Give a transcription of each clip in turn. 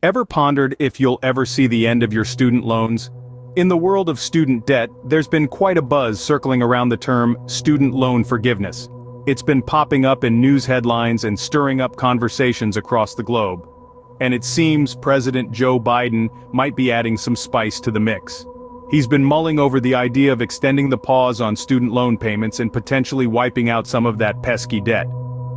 Ever pondered if you'll ever see the end of your student loans? In the world of student debt, there's been quite a buzz circling around the term student loan forgiveness. It's been popping up in news headlines and stirring up conversations across the globe. And it seems President Joe Biden might be adding some spice to the mix. He's been mulling over the idea of extending the pause on student loan payments and potentially wiping out some of that pesky debt.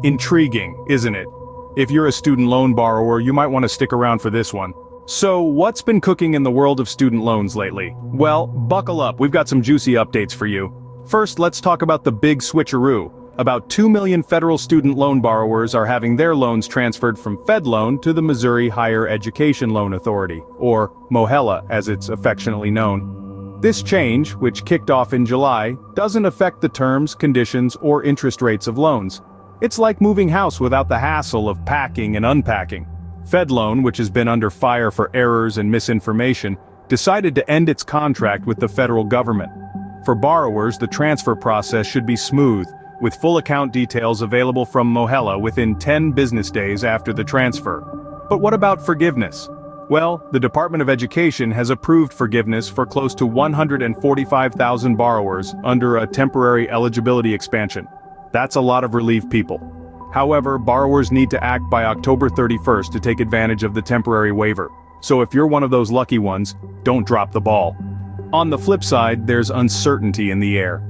Intriguing, isn't it? If you're a student loan borrower, you might want to stick around for this one. So, what's been cooking in the world of student loans lately? Well, buckle up, we've got some juicy updates for you. First, let's talk about the big switcheroo. About 2 million federal student loan borrowers are having their loans transferred from FedLoan to the Missouri Higher Education Loan Authority, or MOHELA as it's affectionately known. This change, which kicked off in July, doesn't affect the terms, conditions, or interest rates of loans. It's like moving house without the hassle of packing and unpacking. FedLoan, which has been under fire for errors and misinformation, decided to end its contract with the federal government. For borrowers, the transfer process should be smooth, with full account details available from MOHELA within 10 business days after the transfer. But what about forgiveness? Well, the Department of Education has approved forgiveness for close to 145,000 borrowers under a temporary eligibility expansion. That's a lot of relief, people. However, borrowers need to act by October 31st to take advantage of the temporary waiver. So if you're one of those lucky ones, don't drop the ball. On the flip side, there's uncertainty in the air.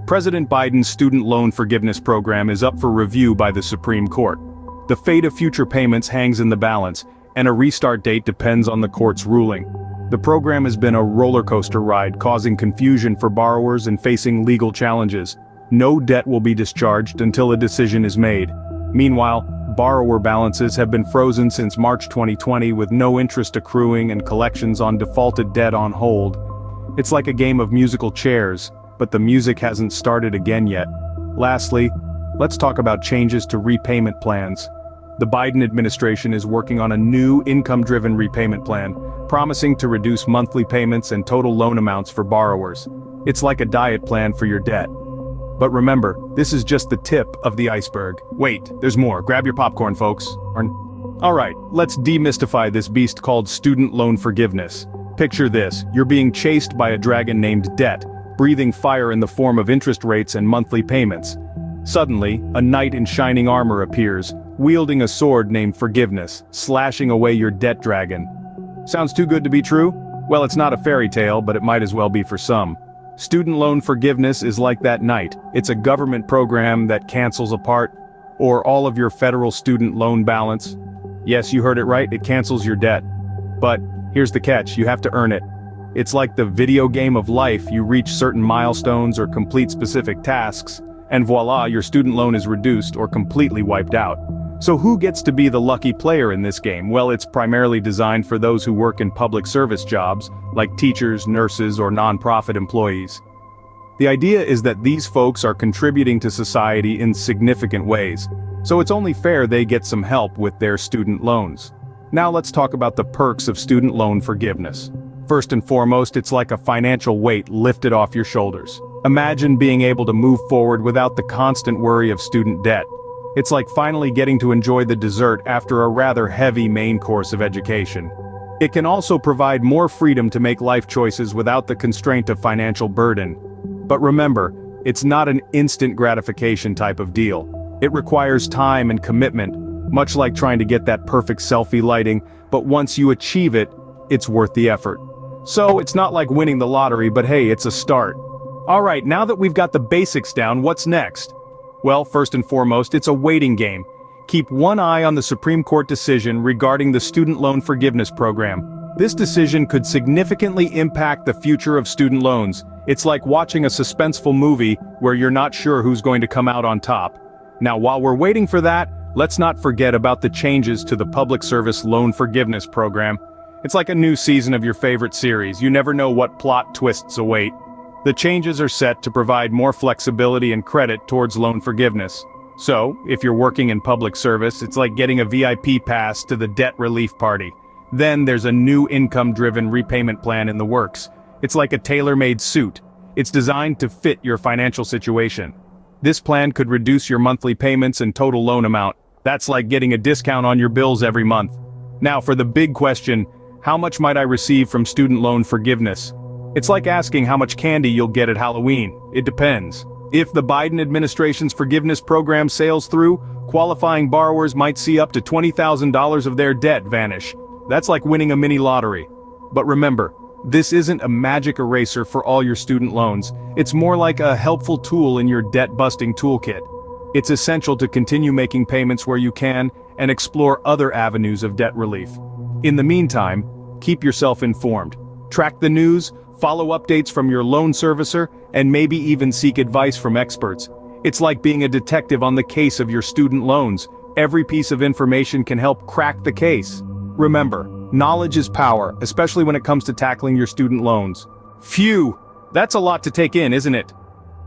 President Biden's student loan forgiveness program is up for review by the Supreme Court. The fate of future payments hangs in the balance, and a restart date depends on the court's ruling. The program has been a roller coaster ride, causing confusion for borrowers and facing legal challenges. No debt will be discharged until a decision is made. Meanwhile, borrower balances have been frozen since March 2020 with no interest accruing and collections on defaulted debt on hold. It's like a game of musical chairs, but the music hasn't started again yet. Lastly, let's talk about changes to repayment plans. The Biden administration is working on a new income-driven repayment plan, promising to reduce monthly payments and total loan amounts for borrowers. It's like a diet plan for your debt. But remember, this is just the tip of the iceberg. Wait, there's more. Grab your popcorn, folks. Alright, let's demystify this beast called student loan forgiveness. Picture this, you're being chased by a dragon named debt, breathing fire in the form of interest rates and monthly payments. Suddenly, a knight in shining armor appears, wielding a sword named forgiveness, slashing away your debt dragon. Sounds too good to be true? Well, it's not a fairy tale, but it might as well be for some. Student loan forgiveness is like that knight. It's a government program that cancels a part, or all of your federal student loan balance. Yes, you heard it right, it cancels your debt. But here's the catch, you have to earn it. It's like the video game of life, you reach certain milestones or complete specific tasks, and voila, your student loan is reduced or completely wiped out. So who gets to be the lucky player in this game? Well, it's primarily designed for those who work in public service jobs, like teachers, nurses, or nonprofit employees. The idea is that these folks are contributing to society in significant ways, so it's only fair they get some help with their student loans. Now let's talk about the perks of student loan forgiveness. First and foremost, it's like a financial weight lifted off your shoulders. Imagine being able to move forward without the constant worry of student debt. It's like finally getting to enjoy the dessert after a rather heavy main course of education. It can also provide more freedom to make life choices without the constraint of financial burden. But remember, it's not an instant gratification type of deal. It requires time and commitment, much like trying to get that perfect selfie lighting, but once you achieve it, it's worth the effort. So it's not like winning the lottery, but hey, it's a start. Alright, now that we've got the basics down, what's next? Well, first and foremost, it's a waiting game. Keep one eye on the Supreme Court decision regarding the student loan forgiveness program. This decision could significantly impact the future of student loans. It's like watching a suspenseful movie where you're not sure who's going to come out on top. Now, while we're waiting for that, let's not forget about the changes to the Public Service Loan Forgiveness Program. It's like a new season of your favorite series. You never know what plot twists await. The changes are set to provide more flexibility and credit towards loan forgiveness. So, if you're working in public service, it's like getting a VIP pass to the debt relief party. Then there's a new income-driven repayment plan in the works. It's like a tailor-made suit. It's designed to fit your financial situation. This plan could reduce your monthly payments and total loan amount. That's like getting a discount on your bills every month. Now for the big question, how much might I receive from student loan forgiveness? It's like asking how much candy you'll get at Halloween. It depends. If the Biden administration's forgiveness program sails through, qualifying borrowers might see up to $20,000 of their debt vanish. That's like winning a mini lottery. But remember, this isn't a magic eraser for all your student loans. It's more like a helpful tool in your debt-busting toolkit. It's essential to continue making payments where you can and explore other avenues of debt relief. In the meantime, keep yourself informed. Track the news, follow updates from your loan servicer, and maybe even seek advice from experts. It's like being a detective on the case of your student loans. Every piece of information can help crack the case. Remember, knowledge is power, especially when it comes to tackling your student loans. Phew! That's a lot to take in, isn't it?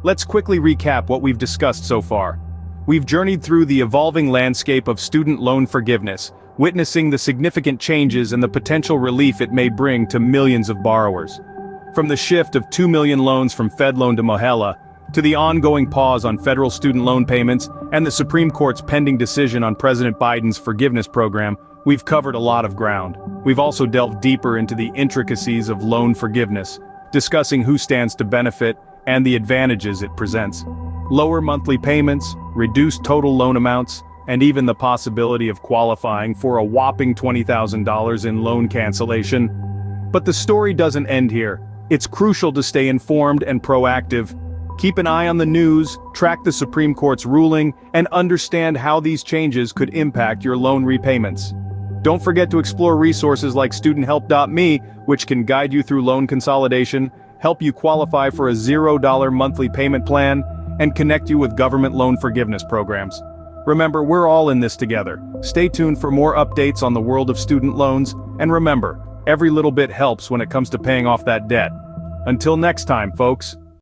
Let's quickly recap what we've discussed so far. We've journeyed through the evolving landscape of student loan forgiveness, witnessing the significant changes and the potential relief it may bring to millions of borrowers. From the shift of 2 million loans from FedLoan to Mohela, to the ongoing pause on federal student loan payments, and the Supreme Court's pending decision on President Biden's forgiveness program, we've covered a lot of ground. We've also delved deeper into the intricacies of loan forgiveness, discussing who stands to benefit and the advantages it presents. Lower monthly payments, reduced total loan amounts, and even the possibility of qualifying for a whopping $20,000 in loan cancellation. But the story doesn't end here. It's crucial to stay informed and proactive. Keep an eye on the news, track the Supreme Court's ruling, and understand how these changes could impact your loan repayments. Don't forget to explore resources like studenthelp.me, which can guide you through loan consolidation, help you qualify for a $0 monthly payment plan, and connect you with government loan forgiveness programs. Remember, we're all in this together. Stay tuned for more updates on the world of student loans, and remember, every little bit helps when it comes to paying off that debt. Until next time, folks.